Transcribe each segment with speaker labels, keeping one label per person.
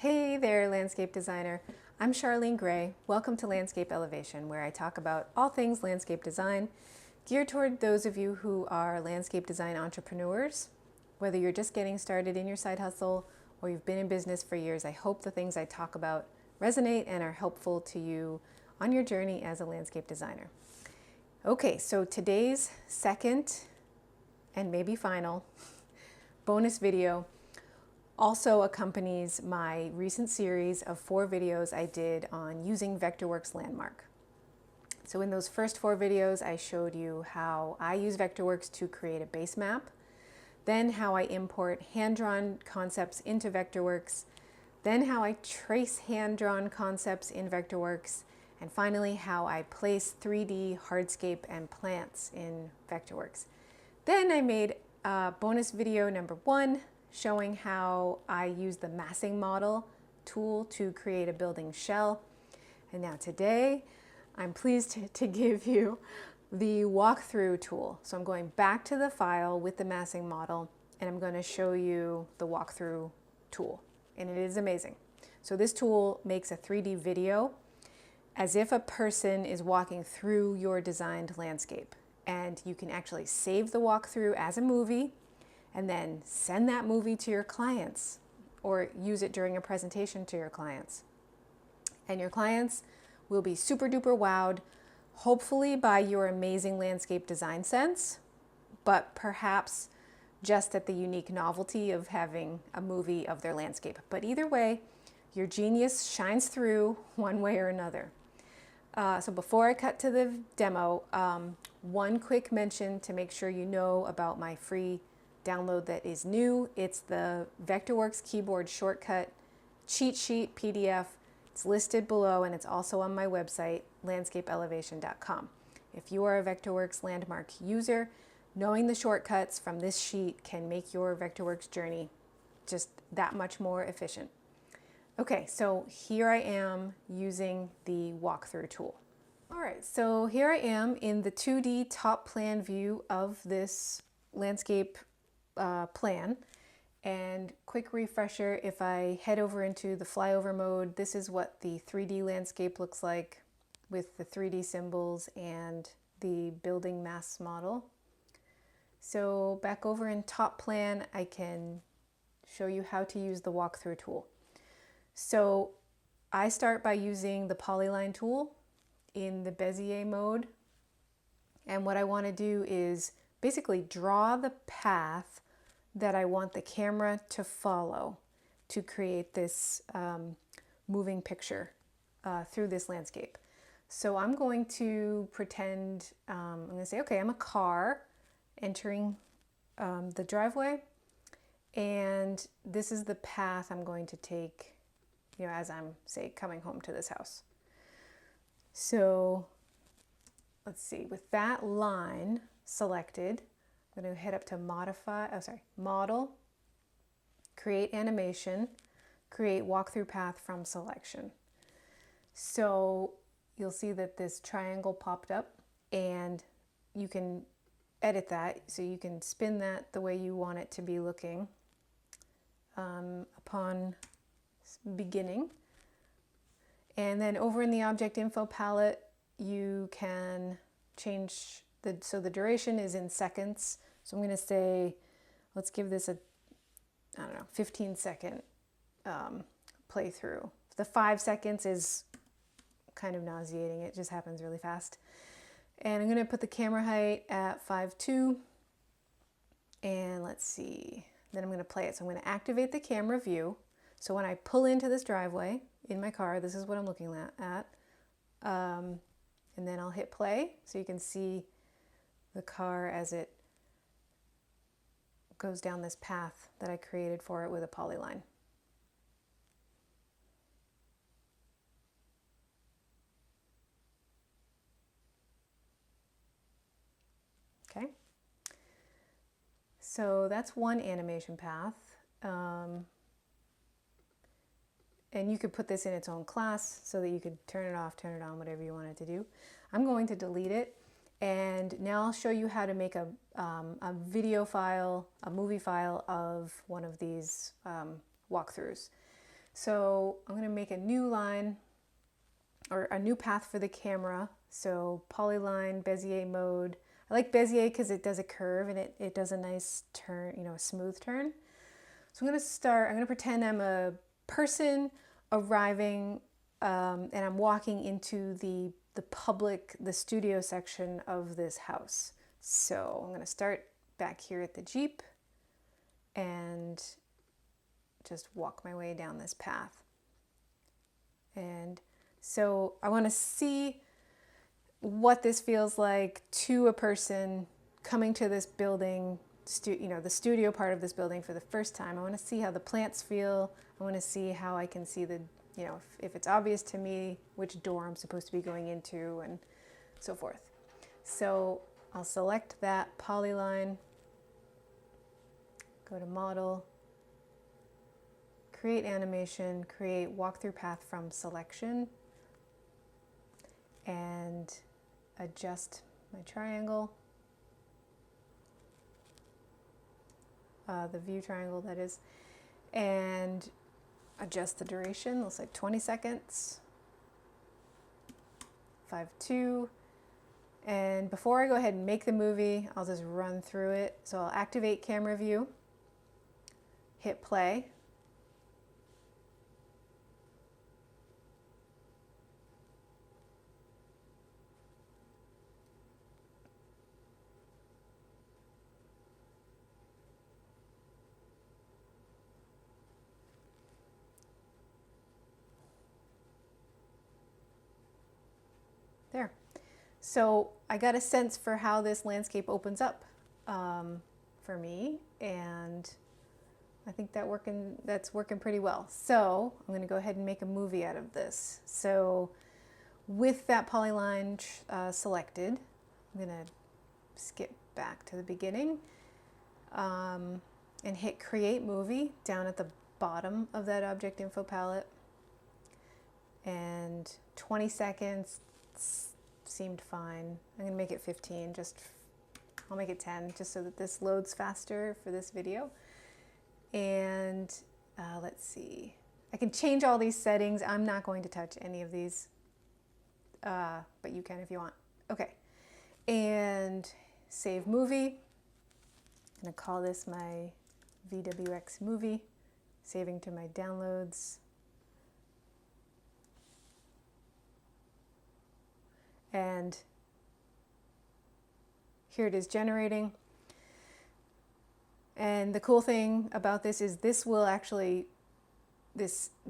Speaker 1: Hey there, landscape designer. I'm Charlene Gray. Welcome to Landscape Elevation, where I talk about all things landscape design, geared toward those of you who are landscape design entrepreneurs. Whether you're just getting started in your side hustle or you've been in business for years, I hope the things I talk about resonate and are helpful to you on your journey as a landscape designer. Okay, so today's second and maybe final bonus video also accompanies my recent series of 4 videos I did on using Vectorworks Landmark. So in those first 4 videos, I showed you how I use Vectorworks to create a base map, then how I import hand-drawn concepts into Vectorworks, then how I trace hand-drawn concepts in Vectorworks, and finally how I place 3D hardscape and plants in Vectorworks. Then I made bonus video number 1, showing how I use the massing model tool to create a building shell. And now today, I'm pleased to give you the walkthrough tool. So I'm going back to the file with the massing model, and I'm going to show you the walkthrough tool. And it is amazing. So this tool makes a 3D video as if a person is walking through your designed landscape. And you can actually save the walkthrough as a movie, and then send that movie to your clients or use it during a presentation to your clients. And your clients will be super duper wowed, hopefully by your amazing landscape design sense, but perhaps just at the unique novelty of having a movie of their landscape. But either way, your genius shines through one way or another. So before I cut to the demo, one quick mention to make sure you know about my free download that is new. It's the Vectorworks keyboard shortcut cheat sheet PDF. It's listed below, and it's also on my website, landscapeelevation.com. If you are a Vectorworks Landmark user, knowing the shortcuts from this sheet can make your Vectorworks journey just that much more efficient. Okay, so here I am using the walkthrough tool. All right, so here I am in the 2D top plan view of this landscape plan. And quick refresher, if I head over into the flyover mode, this is what the 3D landscape looks like with the 3D symbols and the building mass model. So back over in top plan, I can show you how to use the walkthrough tool. So I start by using the polyline tool in the Bezier mode. And what I want to do is basically draw the path that I want the camera to follow to create this moving picture through this landscape. So I'm going to pretend, I'm going to say, okay, I'm a car entering the driveway, and this is the path I'm going to take, as I'm, say, coming home to this house. So let's see, with that line selected, I'm going to head up to Model, Create Animation, Create Walkthrough Path from Selection. So you'll see that this triangle popped up, and you can edit that. So you can spin that the way you want it to be looking upon beginning. And then over in the Object Info palette, you can change so the duration is in seconds. So I'm going to say, let's give this a, 15-second playthrough. The 5 seconds is kind of nauseating. It just happens really fast. And I'm going to put the camera height at 5.2. And let's see. Then I'm going to play it. So I'm going to activate the camera view. So when I pull into this driveway in my car, this is what I'm looking at. And then I'll hit play so you can see the car as it goes down this path that I created for it with a polyline. Okay, so that's one animation path. And you could put this in its own class so that you could turn it off, turn it on, whatever you want it to do. I'm going to delete it. And now I'll show you how to make a video file, a movie file of one of these walkthroughs. So I'm going to make a new line or a new path for the camera. So polyline, Bezier mode. I like Bezier because it does a curve and it does a nice turn, you know, a smooth turn. So I'm going to pretend I'm a person arriving and I'm walking into the studio section of this house. So I'm going to start back here at the Jeep and just walk my way down this path. And so I want to see what this feels like to a person coming to this building, the studio part of this building for the first time. I want to see how the plants feel. I want to see how I can see if it's obvious to me which door I'm supposed to be going into and so forth. So I'll select that polyline, go to model, create animation, create walkthrough path from selection, and adjust my triangle, the view triangle that is, and adjust the duration. Looks like 20 seconds, 5:2. And before I go ahead and make the movie, I'll just run through it. So I'll activate camera view, hit play. There. So I got a sense for how this landscape opens up for me, and I think that's working pretty well. So I'm going to go ahead and make a movie out of this. So with that polyline selected, I'm going to skip back to the beginning and hit Create Movie down at the bottom of that object info palette. And 20 seconds seemed fine. I'm going to make it 15, I'll make it 10 just so that this loads faster for this video. And let's see, I can change all these settings. I'm not going to touch any of these, but you can if you want. Okay, and save movie. I'm going to call this my VWX movie, saving to my downloads. And here it is generating. And the cool thing about this is this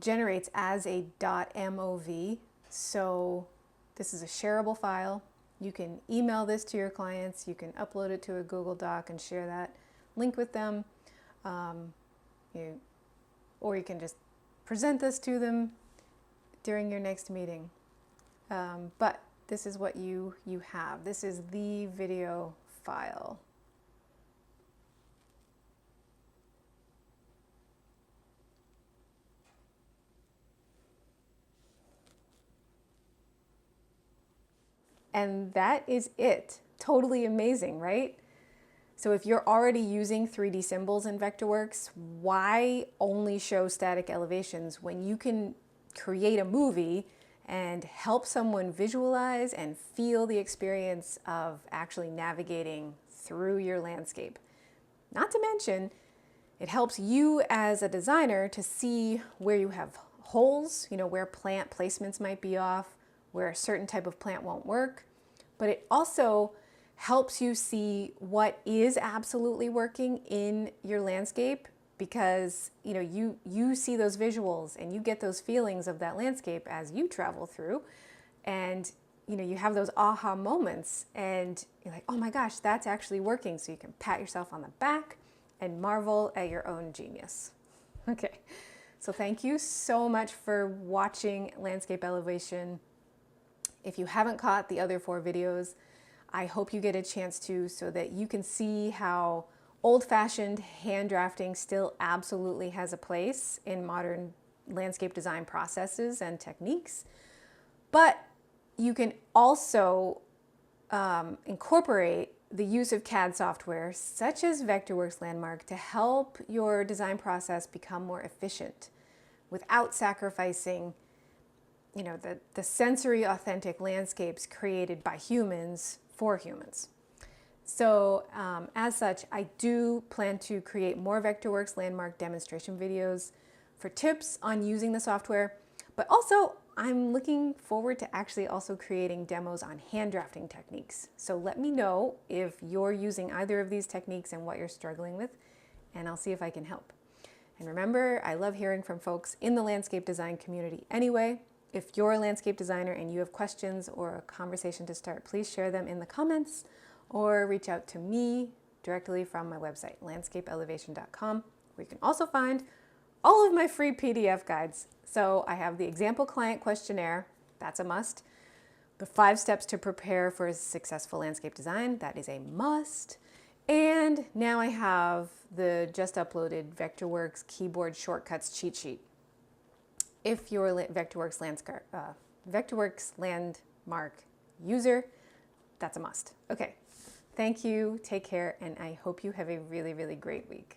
Speaker 1: generates as a .mov. So this is a shareable file. You can email this to your clients. You can upload it to a Google Doc and share that link with them. Or you can just present this to them during your next meeting. But this is what you have. This is the video file. And that is it. Totally amazing, right? So if you're already using 3D symbols in Vectorworks, why only show static elevations when you can create a movie and help someone visualize and feel the experience of actually navigating through your landscape? Not to mention, it helps you as a designer to see where you have holes, where plant placements might be off, where a certain type of plant won't work. But it also helps you see what is absolutely working in your landscape, because you see those visuals and you get those feelings of that landscape as you travel through, and you have those aha moments and you're like, oh my gosh, that's actually working. So you can pat yourself on the back and marvel at your own genius. Okay, so thank you so much for watching Landscape Elevation. If you haven't caught the other 4 videos, I hope you get a chance to, so that you can see how old-fashioned hand drafting still absolutely has a place in modern landscape design processes and techniques. But you can also incorporate the use of CAD software such as Vectorworks Landmark to help your design process become more efficient. without sacrificing, you know, the sensory authentic landscapes created by humans for humans. So as such, I do plan to create more Vectorworks Landmark demonstration videos for tips on using the software, but also I'm looking forward to actually also creating demos on hand drafting techniques. So let me know if you're using either of these techniques and what you're struggling with, and I'll see if I can help. And remember, I love hearing from folks in the landscape design community anyway. If you're a landscape designer and you have questions or a conversation to start, please share them in the comments or reach out to me directly from my website, landscapeelevation.com, where you can also find all of my free PDF guides. So I have the example client questionnaire, that's a must. The 5 steps to prepare for a successful landscape design, that is a must. And now I have the just uploaded Vectorworks keyboard shortcuts cheat sheet. If you're a Vectorworks Landmark user, that's a must. Okay, thank you, take care, and I hope you have a really, really great week.